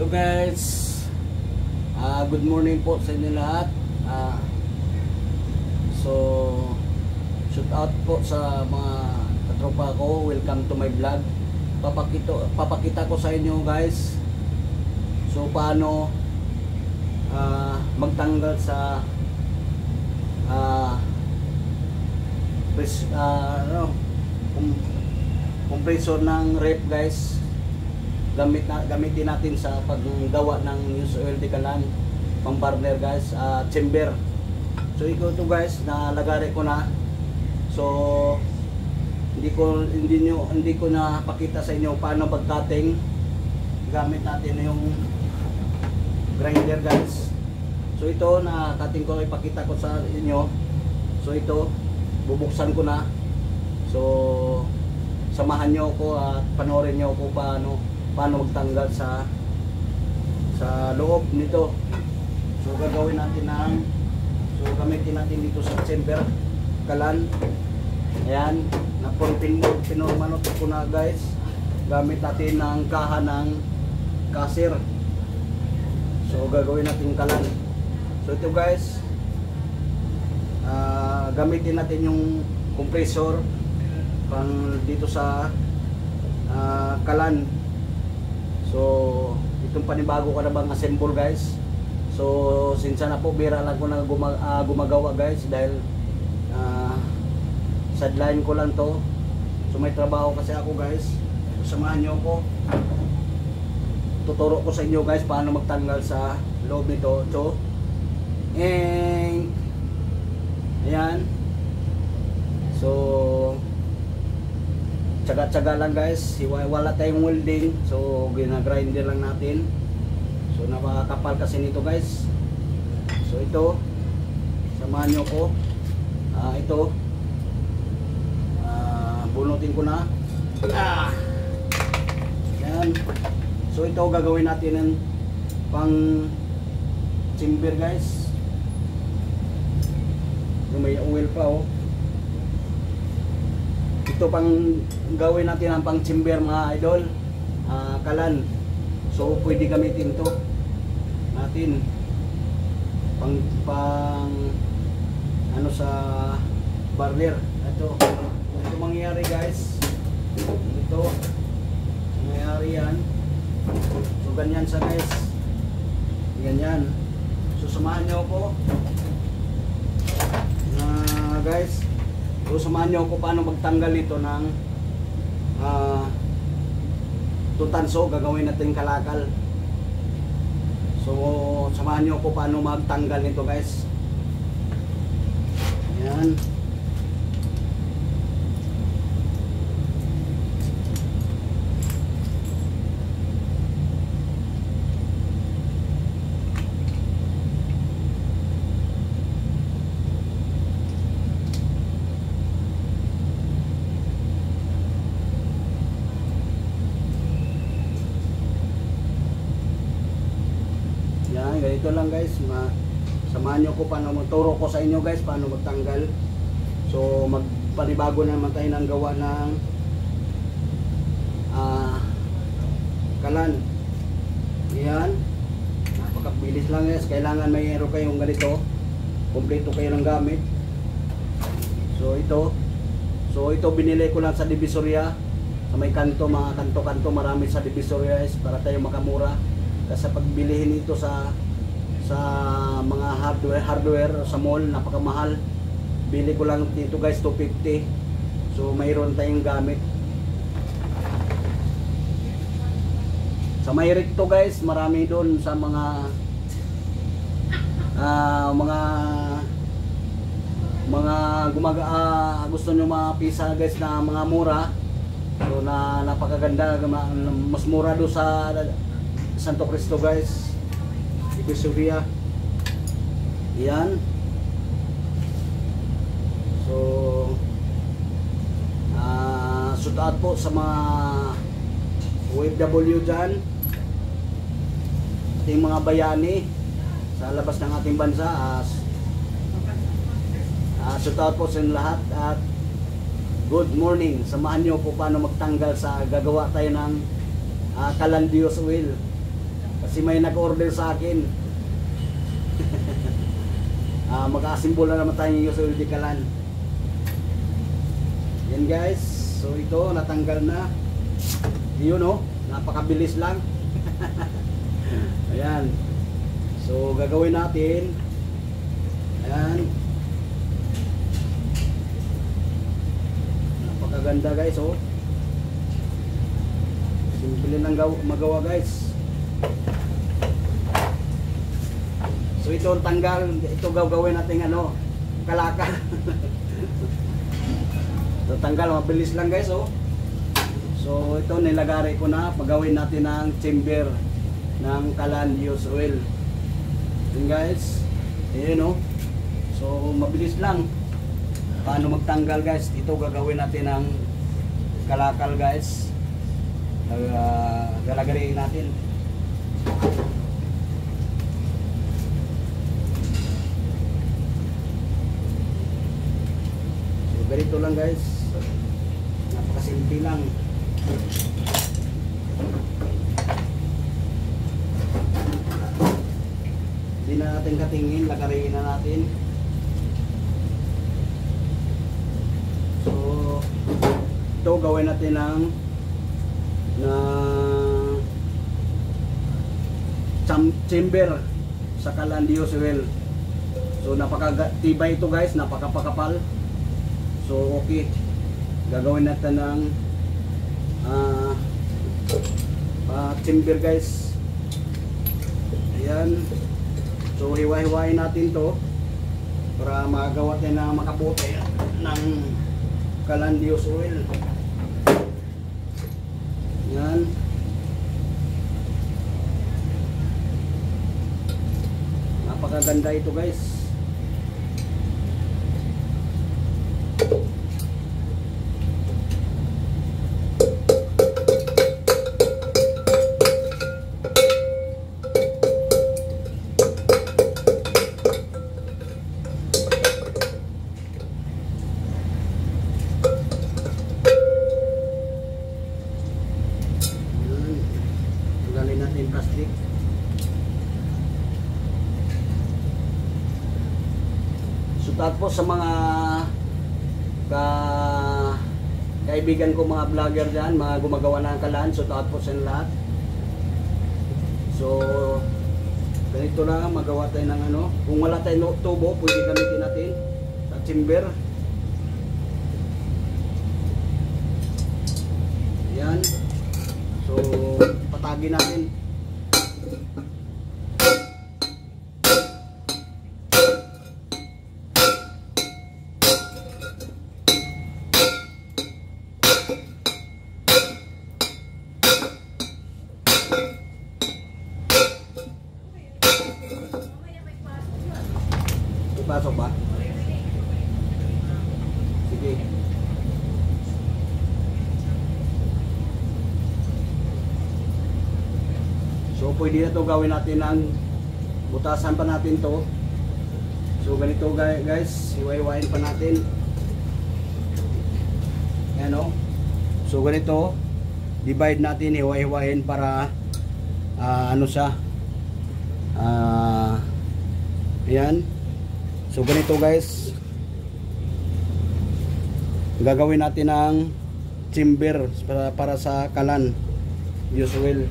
Hello guys, good morning po sa inyo lahat. So shout out po sa mga katropa ko. Welcome to my vlog. Papakita ko sa inyo guys, so paano magtanggal sa compressor ng ref guys. Gamitin natin sa paggawa ng used oil dekalan pang burner guys, chamber. So ito guys, nalagari ko na. So hindi ko na pakita sa inyo paano pag-cutting. Gamit natin yung grinder guys. So ito na cutting ko, ipakita ko sa inyo. So ito bubuksan ko na. So samahan nyo ako at panoorin nyo ako paano magtanggal sa loob nito. So gagawin natin gamitin natin dito sa chamber kalan. Ayan, pinormanot ko na guys. Gamit natin ng kaha ng kasir. So gagawin natin kalan. So ito guys, gamitin natin yung compressor pang dito sa kalan. So itong panibago ko na bang assemble guys. So sinsa na po bira lang ko na gumagawa guys, dahil sideline ko lang to. So may trabaho kasi ako guys. So, samahan nyo ako. Tuturo ko sa inyo guys paano magtanggal sa loob nito. So ayan. So tsaga-tsaga lang guys, wala tayong welding, so gina-grinder lang natin. So napakapal kasi nito guys. So ito, samahan nyo ko. Ito bunutin ko na. Yan. So ito gagawin natin ng pang chamber guys. May oil pa oh. Ito pang gawin natin ang pang chamber mga idol, kalan. So pwede gamitin to natin pang ano sa burner. Ito mangyayari guys, ito mangyayari yan. So ganyan sa guys, ganyan. So samahan nyo ako guys. So samahan nyo ako paano magtanggal nito ng tutanso. Gagawin natin kalakal. So samahan nyo ako paano magtanggal nito guys. Ayan. Ganito lang guys, samahan nyo ko paano magturo ko sa inyo guys paano magtanggal. So magpanibago naman tayo ng gawa ng kalan. Yan, napakabilis lang guys. Kailangan mayroon kayong ganito, kompleto kayo ng gamit. So ito binili ko lang sa Divisoria, sa may kanto, mga kanto-kanto, marami sa Divisoria guys, para tayo makamura. Kasi pagbilihin ito sa mga hardware sa mall, napakamahal. Bili ko lang dito guys, 250. So mayroon tayong gamit. Sa may recto guys, marami doon sa mga gusto nyo mga pisa guys na mga mura. So napakaganda, mas mura doon sa Santo Cristo guys, Divisoria. Yan. So shout out po sa mga OFW dyan, ating mga bayani sa labas ng ating bansa. Shout out po sa inyo lahat at good morning. Samahan nyo po paano magtanggal sa gagawa tayo ng Kalan Dios oil. Kasi may nag-order sa akin. Mag-asimbol na naman tayo ng USOL de Kalan. Yan guys. So ito natanggal na. Yun oh, napakabilis lang. Ayan. So gagawin natin. Ayan. Napakaganda guys oh. Simple lang magawa guys. So ito ang tanggal, ito gagawin natin ano, kalakal. So tanggal, mabilis lang guys oh. So ito nilagari ko na, pagawin natin ng chamber ng Kalan used oil. Yun guys, ayan oh. So mabilis lang. Paano magtanggal guys? Ito gagawin natin ng kalakal guys. Galagarin natin. So ganito lang guys. Napakasimple lang. Hindi na natin katingin, lagarin na natin. So ito gawin natin ng chamber sa Kalan used oil. So napakatibay ito guys, napakapakapal. So okay, gagawin natin ng chamber guys. Ayan. So hiwa-hiwain natin to para magawa tayo na makabuti ng Kalan used oil. Yan. Napakaganda ito guys. Natin plastic. So tapos sa mga kaibigan ko, mga vlogger dyan, mga gumagawa ng kalan, so tapos yan lahat. So ganito lang, magawa tayo ng ano. Kung wala tayong tubo, pwede gamitin natin sa chamber. Yan. So patagin natin. Ipasok ba? Sige. So pwede na to gawin natin ng butasan pa natin to. So ganito guys, hiwa-hiwain pa natin. Yan o. So ganito, divide natin, hiwa-hiwain para ano siya. Ayan. So ganito guys, gagawin natin ng chamber para sa Kalan used oil.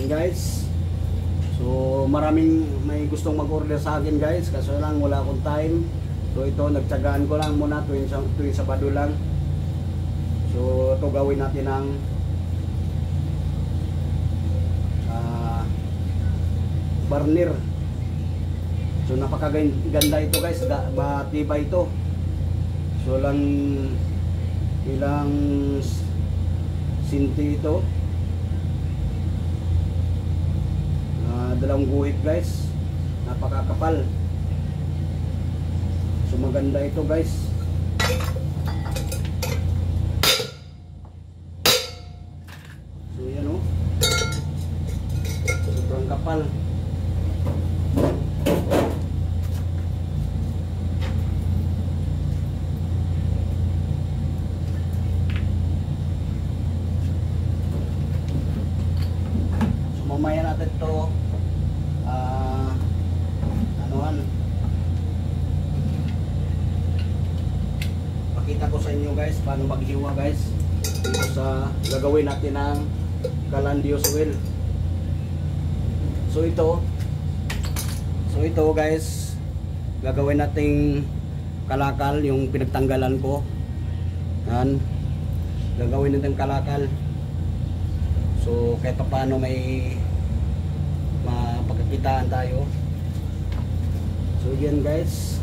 Guys, so maraming may gustong mag-order sa akin guys, kaso lang wala akong time. So ito, nagtsagaan ko lang muna tuwing Sabado lang. So ito gawin natin ng burner. So napakaganda ito guys, matibay ito. So lang Ilang sinti ito. Dalawang guhit guys. Napakakapal. So maganda ito guys. So yan o. Sobrang kapal. So mamaya natin ito anuhan. Pakita ko sa inyo guys paano maghiwa guys dito sa gagawin natin ng Calandrios oil. So ito guys, gagawin nating kalakal, yung pinagtanggalan ko. Yan. Gagawin natin kalakal. So kahit pa paano may mapagkitaan tayo. So yan guys.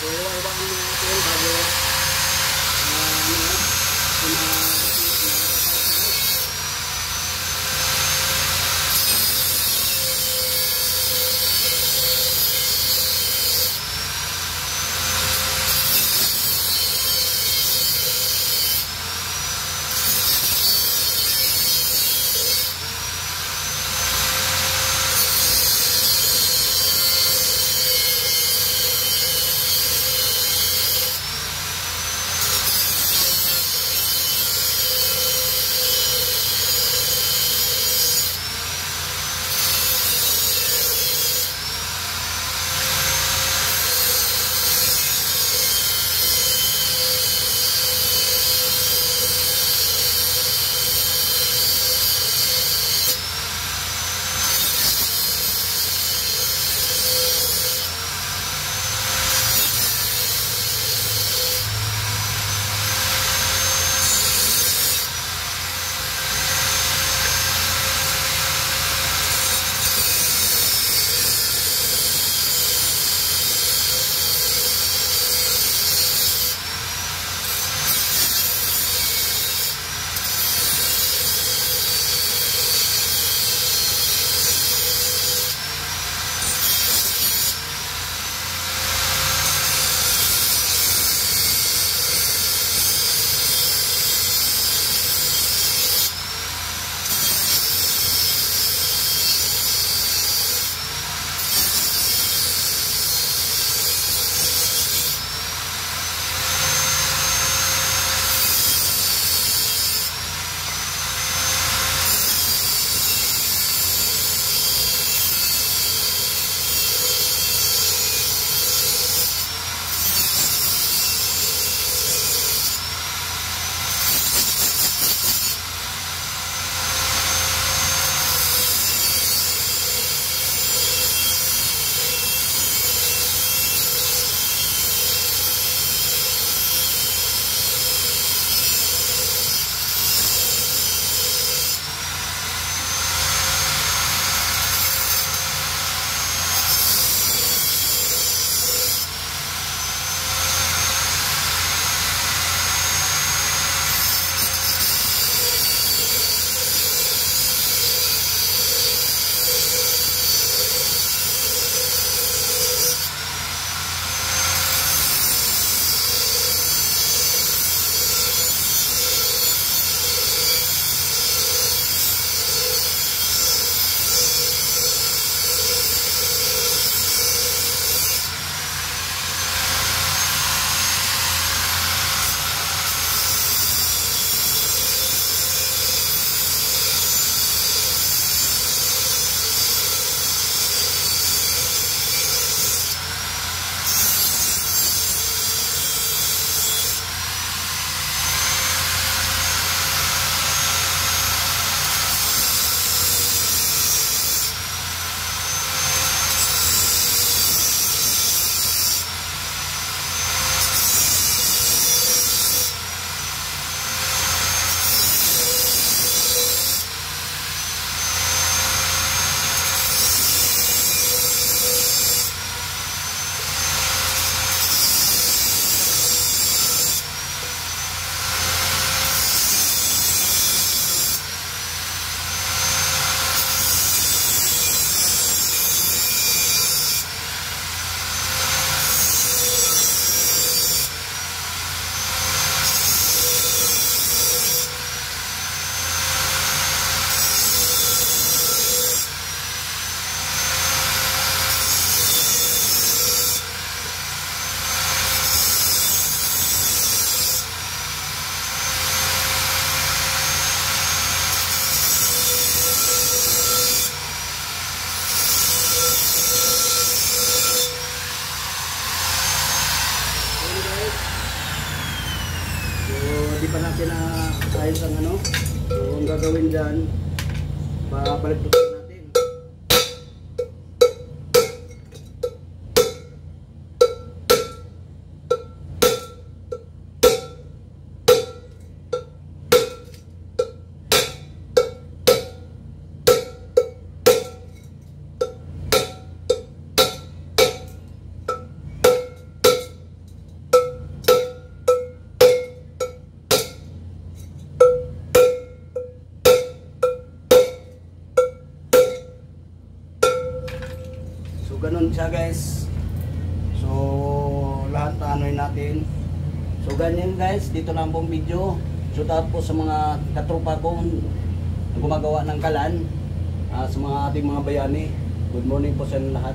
So, iwan natin bago pa natin na ayos ang ano. So, ang gagawin dyan, babalagtutin natin. So ganun siya guys. So lahat na ano'y natin. So ganyan guys, dito lang pong video. So tapos sa mga katropa ko na gumagawa ng kalan, sa mga ating mga bayani, good morning po sa inyo lahat.